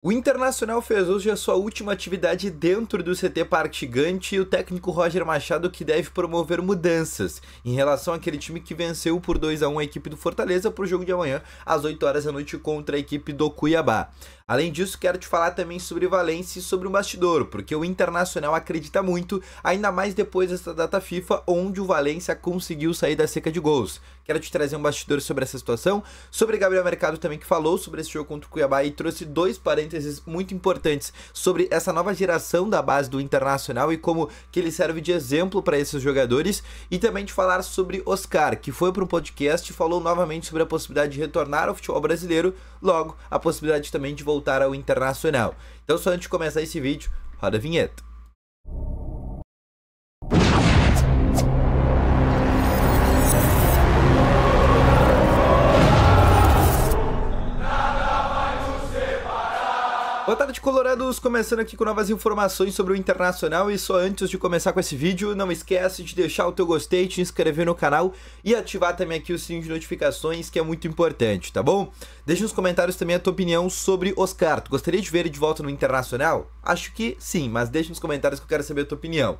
O Internacional fez hoje a sua última atividade dentro do CT Parque Gigante e o técnico Roger Machado que deve promover mudanças em relação àquele time que venceu por 2-1 a equipe do Fortaleza para o jogo de amanhã às 8 horas da noite contra a equipe do Cuiabá. Além disso, quero te falar também sobre Valência e sobre o bastidor, porque o Internacional acredita muito, ainda mais depois dessa data FIFA, onde o Valência conseguiu sair da seca de gols. Quero te trazer um bastidor sobre essa situação, sobre Gabriel Mercado também, que falou sobre esse jogo contra o Cuiabá e trouxe dois parênteses muito importantes sobre essa nova geração da base do Internacional e como que ele serve de exemplo para esses jogadores, e também te falar sobre Oscar, que foi para um podcast e falou novamente sobre a possibilidade de retornar ao futebol brasileiro, logo a possibilidade também de voltar ao Internacional. Então, só antes de começar esse vídeo, roda a vinheta. Boa tarde, colorados, começando aqui com novas informações sobre o Internacional, e só antes de começar com esse vídeo, não esquece de deixar o teu gostei, te inscrever no canal e ativar também aqui o sininho de notificações, que é muito importante, tá bom? Deixa nos comentários também a tua opinião sobre Oscar. Tu gostaria de ver ele de volta no Internacional? Acho que sim, mas deixa nos comentários que eu quero saber a tua opinião.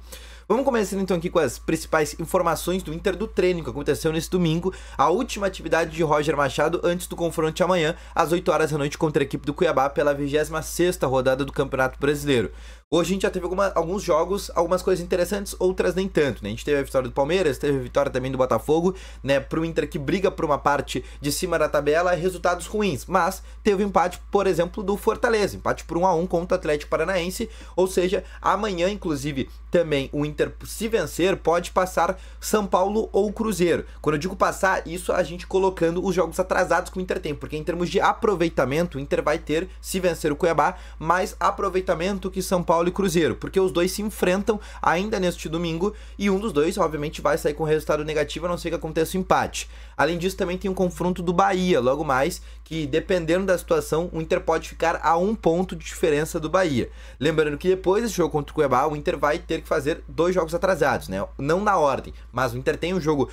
Vamos começar então aqui com as principais informações do Inter do treino que aconteceu nesse domingo, a última atividade de Roger Machado antes do confronto de amanhã, às 8 horas da noite contra a equipe do Cuiabá pela 26ª rodada do Campeonato Brasileiro. Hoje a gente já teve alguns jogos, algumas coisas interessantes, outras nem tanto, né? A gente teve a vitória do Palmeiras, teve a vitória também do Botafogo, né? Pro Inter que briga por uma parte de cima da tabela, resultados ruins. Mas teve o empate, por exemplo, do Fortaleza, empate por 1-1 contra o Atlético Paranaense, ou seja, amanhã, inclusive, também o Inter, se vencer, pode passar São Paulo ou Cruzeiro. Quando eu digo passar, isso a gente colocando os jogos atrasados que o Inter tem, porque em termos de aproveitamento, o Inter vai ter, se vencer o Cuiabá, mais aproveitamento que São Paulo e Cruzeiro, porque os dois se enfrentam ainda neste domingo e um dos dois, obviamente, vai sair com resultado negativo, a não ser que aconteça o empate. Além disso, também tem um confronto do Bahia, logo mais, que dependendo da situação, o Inter pode ficar a 1 ponto de diferença do Bahia. Lembrando que depois desse jogo contra o Cuiabá, o Inter vai ter que fazer 2 jogos atrasados, né? Não na ordem, mas o Inter tem um jogo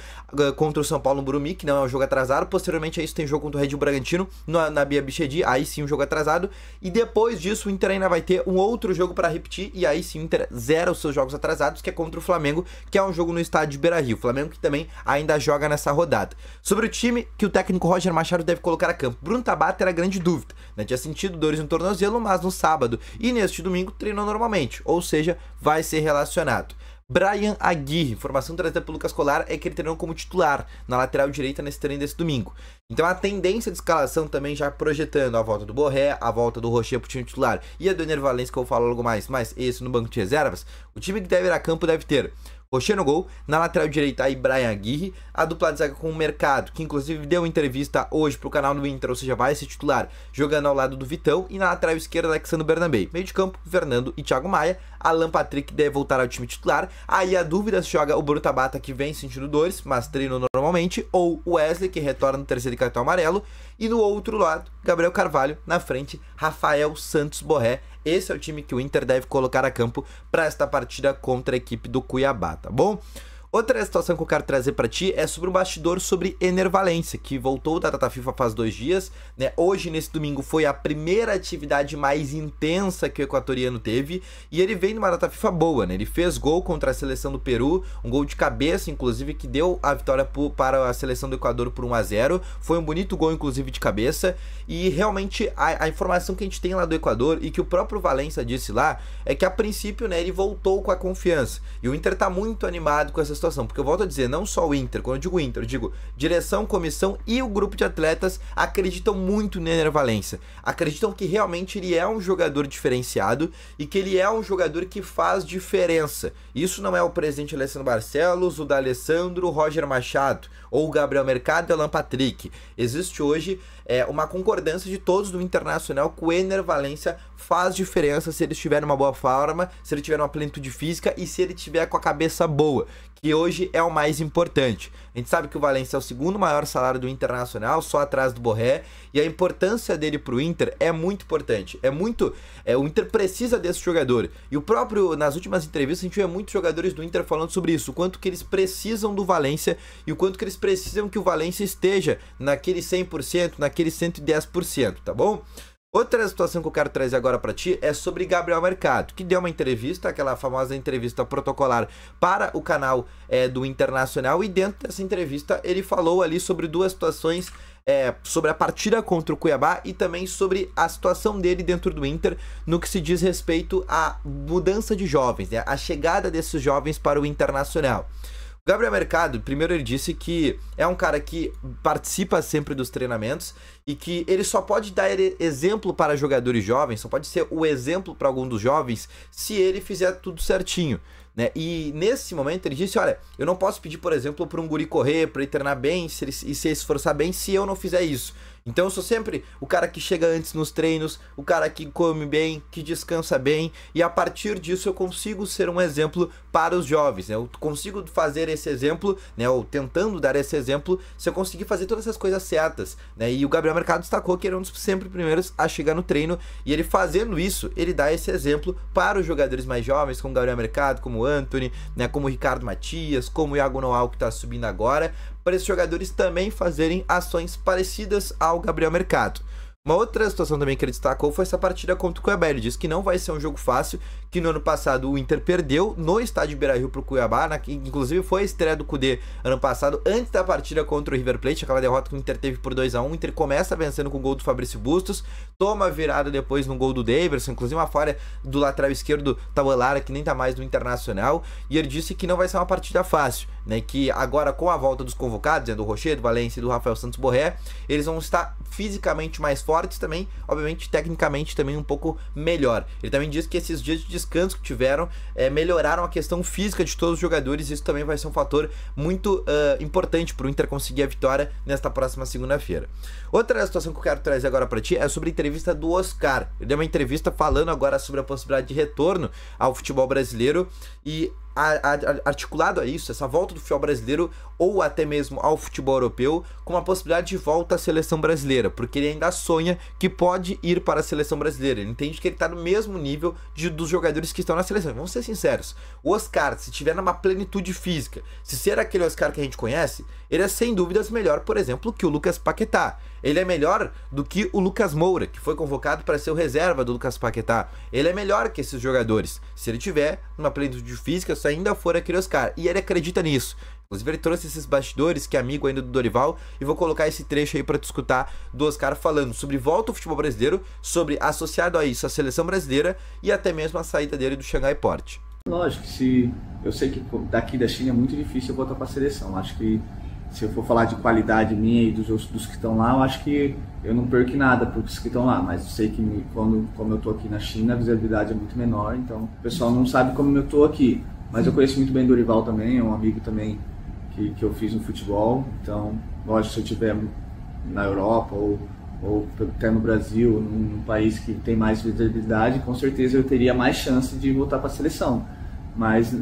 contra o São Paulo no Burumí, que não é um jogo atrasado. Posteriormente a isso tem jogo contra o Red Bull Bragantino na Bia Bichedi, aí sim um jogo atrasado. E depois disso o Inter ainda vai ter um outro jogo para repetir, e aí sim o Inter zera os seus jogos atrasados, que é contra o Flamengo, que é um jogo no estádio de Beira-Rio. O Flamengo que também ainda joga nessa rodada. Sobre o time que o técnico Roger Machado deve colocar a campo, Bruno Tabata era a grande dúvida, né? Tinha sentido dores no tornozelo, mas no sábado e neste domingo treinou normalmente, ou seja, vai ser relacionado. Bryan Aguirre, informação trazida pelo Lucas Colar é que ele treinou como titular na lateral direita nesse treino desse domingo. Então a tendência de escalação também já projetando a volta do Borré, a volta do Rocher pro time titular e a do Ener Valencia, que eu vou falar logo mais, mas esse no banco de reservas, o time que deve ir a campo deve ter Rocher no gol, na lateral direita aí Bryan Aguirre, a dupla de zaga com o Mercado, que inclusive deu entrevista hoje pro canal do Inter, ou seja, vai ser titular, jogando ao lado do Vitão, e na lateral esquerda Alexandre Bernabé. Meio de campo, Fernando e Thiago Maia, Alan Patrick deve voltar ao time titular, aí a dúvida se joga o Bruno Tabata, que vem sentindo dores, mas treinou normalmente, ou o Wesley, que retorna no terceiro cartão amarelo, e no outro lado, Gabriel Carvalho, na frente, Rafael Santos Borré. Esse é o time que o Inter deve colocar a campo para esta partida contra a equipe do Cuiabá, tá bom? Outra situação que eu quero trazer para ti é sobre o bastidor sobre Ener Valencia, que voltou da data FIFA faz 2 dias, né? Hoje, nesse domingo, foi a primeira atividade mais intensa que o equatoriano teve, e ele vem numa data FIFA boa, né? Ele fez gol contra a seleção do Peru, um gol de cabeça, inclusive, que deu a vitória para a seleção do Equador por 1-0. Foi um bonito gol, inclusive, de cabeça, e realmente a informação que a gente tem lá do Equador, e que o próprio Valencia disse lá, é que a princípio, né, ele voltou com a confiança, e o Inter tá muito animado com essa situação, porque eu volto a dizer, não só o Inter, quando eu digo Inter, eu digo direção, comissão e o grupo de atletas acreditam muito no Ener Valencia, acreditam que realmente ele é um jogador diferenciado e que ele é um jogador que faz diferença. Isso não é o presidente Alessandro Barcelos, o D'Alessandro, o Roger Machado ou o Gabriel Mercado e Alan Patrick. Existe hoje uma concordância de todos do Internacional que o Ener Valencia faz diferença se ele estiver numa boa forma, se ele tiver uma plenitude física e se ele tiver com a cabeça boa, que hoje é o mais importante. A gente sabe que o Valencia é o segundo maior salário do Internacional, só atrás do Borré, e a importância dele pro Inter é muito importante. O Inter precisa desse jogador. E o próprio, nas últimas entrevistas, a gente vê muitos jogadores do Inter falando sobre isso, o quanto que eles precisam do Valencia e o quanto que eles precisam que o Valencia esteja naquele 100%, naquele 110%, tá bom? Outra situação que eu quero trazer agora para ti é sobre Gabriel Mercado, que deu uma entrevista, aquela famosa entrevista protocolar para o canal do Internacional, e dentro dessa entrevista ele falou ali sobre duas situações, sobre a partida contra o Cuiabá e também sobre a situação dele dentro do Inter no que se diz respeito à mudança de jovens, né? A chegada desses jovens para o Internacional. Gabriel Mercado, primeiro ele disse que é um cara que participa sempre dos treinamentos e que ele só pode dar exemplo para jogadores jovens, só pode ser o exemplo para algum dos jovens se ele fizer tudo certinho, né? E nesse momento ele disse, olha, eu não posso pedir, por exemplo, para um guri correr, para ele treinar bem e se esforçar bem se eu não fizer isso. Então eu sou sempre o cara que chega antes nos treinos, o cara que come bem, que descansa bem, e a partir disso eu consigo ser um exemplo para os jovens, né? Eu consigo fazer esse exemplo, né? Ou tentando dar esse exemplo, se eu conseguir fazer todas essas coisas certas, né? E o Gabriel Mercado destacou que ele é um dos sempre primeiros a chegar no treino, e ele fazendo isso, ele dá esse exemplo para os jogadores mais jovens, como o Gabriel Mercado, como o Antony, né? Como o Ricardo Matias, como o Iago Noal, que está subindo agora, para esses jogadores também fazerem ações parecidas ao Gabriel Mercado. Uma outra situação também que ele destacou foi essa partida contra o Cuiabá. Ele disse que não vai ser um jogo fácil, que no ano passado o Inter perdeu no estádio Beira-Rio pro Cuiabá, inclusive foi a estreia do Kudê ano passado, antes da partida contra o River Plate, aquela derrota que o Inter teve por 2-1, o Inter começa vencendo com o gol do Fabrício Bustos, toma a virada depois no gol do Daverson, inclusive uma falha do lateral esquerdo Tauelara, que nem tá mais no Internacional, e ele disse que não vai ser uma partida fácil, né, que agora com a volta dos convocados, né, do Rocher, do Valência e do Rafael Santos Borré, eles vão estar fisicamente mais fortes também, obviamente tecnicamente também um pouco melhor. Ele também diz que esses dias de descanso que tiveram melhoraram a questão física de todos os jogadores, e isso também vai ser um fator muito importante para o Inter conseguir a vitória nesta próxima segunda-feira. Outra situação que eu quero trazer agora para ti é sobre a entrevista do Oscar. Ele deu uma entrevista falando agora sobre a possibilidade de retorno ao futebol brasileiro e articulado a isso, essa volta do futebol brasileiro ou até mesmo ao futebol europeu, com uma possibilidade de volta à seleção brasileira, porque ele ainda sonha que pode ir para a seleção brasileira. Ele entende que ele está no mesmo nível dos jogadores que estão na seleção. Vamos ser sinceros, o Oscar, se tiver numa plenitude física, se ser aquele Oscar que a gente conhece, ele é sem dúvidas melhor, por exemplo, que o Lucas Paquetá. Ele é melhor do que o Lucas Moura, que foi convocado para ser o reserva do Lucas Paquetá. Ele é melhor que esses jogadores, se ele tiver numa plenitude física, se ainda for aquele Oscar. E ele acredita nisso. Inclusive ele trouxe esses bastidores, que é amigo ainda do Dorival, e vou colocar esse trecho aí para te escutar do Oscar falando sobre volta ao futebol brasileiro, sobre associado a isso a seleção brasileira e até mesmo a saída dele do Xangai Port. Lógico que eu sei que daqui da China é muito difícil eu voltar para a seleção. Acho que se eu for falar de qualidade minha e dos que estão lá, eu acho que eu não perco nada para os que estão lá, mas eu sei que como eu estou aqui na China, a visibilidade é muito menor, então o pessoal não sabe como eu estou aqui. Mas eu conheço muito bem o Dorival também, é um amigo também que eu fiz no futebol, então lógico, se eu estiver na Europa ou até no Brasil, num país que tem mais visibilidade, com certeza eu teria mais chance de voltar para a seleção. Mas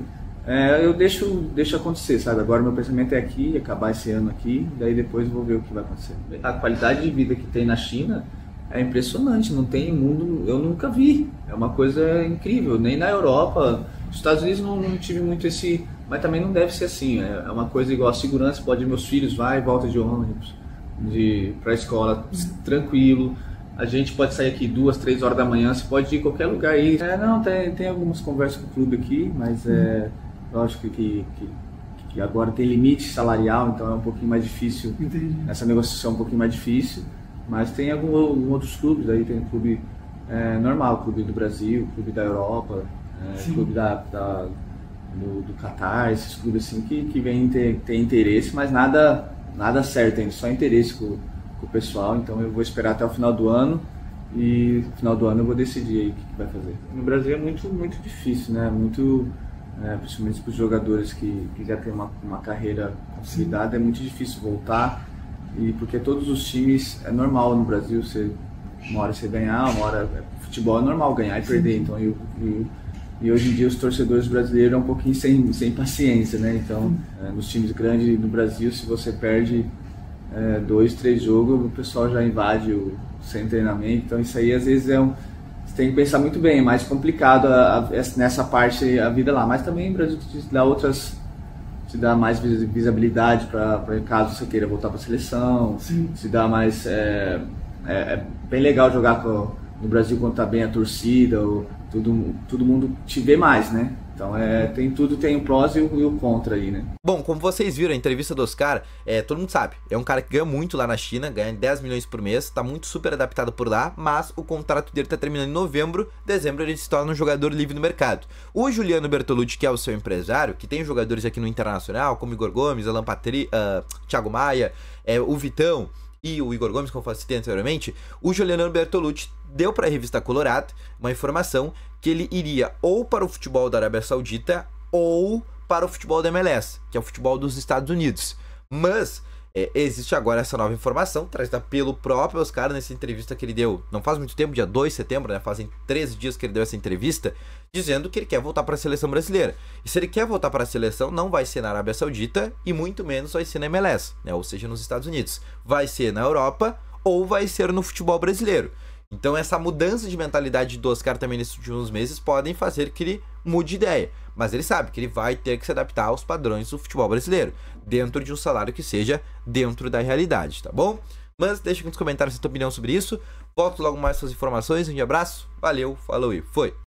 eu deixo acontecer, sabe? Agora meu pensamento é aqui, acabar esse ano aqui, daí depois eu vou ver o que vai acontecer. A qualidade de vida que tem na China é impressionante, não tem mundo, eu nunca vi. É uma coisa incrível, nem na Europa. Nos Estados Unidos não tive muito esse, mas também não deve ser assim. É uma coisa igual a segurança, pode ir meus filhos, vai e volta de ônibus, para a escola, tranquilo. A gente pode sair aqui 2, 3 horas da manhã, você pode ir em qualquer lugar aí. Tem algumas conversas com o clube aqui, mas lógico que agora tem limite salarial, então é um pouquinho mais difícil. Entendi. Essa negociação é um pouquinho mais difícil, mas tem alguns outros clubes aí, tem clube normal, clube do Brasil, clube da Europa, clube do Catar, esses clubes assim que vêm ter interesse, mas nada certo ainda, só interesse com o pessoal. Então eu vou esperar até o final do ano e no final do ano eu vou decidir aí o que vai fazer. No Brasil é muito, muito difícil, né? Principalmente para os jogadores que já têm uma carreira consolidada, é muito difícil voltar, e porque todos os times, é normal no Brasil, uma hora você ganhar, uma hora futebol é normal ganhar e perder, então e hoje em dia os torcedores brasileiros é um pouquinho sem paciência, né? Então nos times grandes no Brasil, se você perde 2, 3 jogos, o pessoal já invade sem treinamento, então isso aí às vezes você tem que pensar muito bem, é mais complicado nessa parte a vida lá, mas também o Brasil te dá mais visibilidade para caso você queira voltar para a seleção. Sim. Te dá mais, é bem legal jogar no Brasil quando tá bem a torcida, todo mundo te vê mais, né? Então tem tudo, tem o prós e o contra aí, né? Bom, como vocês viram, a entrevista do Oscar, todo mundo sabe, é um cara que ganha muito lá na China, ganha 10 milhões por mês, tá muito super adaptado por lá, mas o contrato dele tá terminando em novembro, dezembro ele se torna um jogador livre no mercado. O Juliano Bertolucci, que é o seu empresário, que tem jogadores aqui no Internacional, como Igor Gomes, Alan Patri, Thiago Maia, o Vitão e o Igor Gomes, como eu citei anteriormente, o Juliano Bertolucci deu para a revista Colorado uma informação que ele iria ou para o futebol da Arábia Saudita ou para o futebol da MLS, que é o futebol dos Estados Unidos. Mas existe agora essa nova informação, trazida pelo próprio Oscar nessa entrevista que ele deu, não faz muito tempo, dia 2 de setembro, né? Fazem 13 dias que ele deu essa entrevista, dizendo que ele quer voltar para a seleção brasileira. E se ele quer voltar para a seleção, não vai ser na Arábia Saudita e muito menos vai ser na MLS, né? Ou seja, nos Estados Unidos. Vai ser na Europa ou vai ser no futebol brasileiro. Então essa mudança de mentalidade do Oscar também nesses últimos meses podem fazer que ele mude de ideia. Mas ele sabe que ele vai ter que se adaptar aos padrões do futebol brasileiro, dentro de um salário que seja dentro da realidade, tá bom? Mas deixa aqui nos comentários a tua opinião sobre isso. Volto logo mais com as informações. Um abraço, valeu, falou e foi!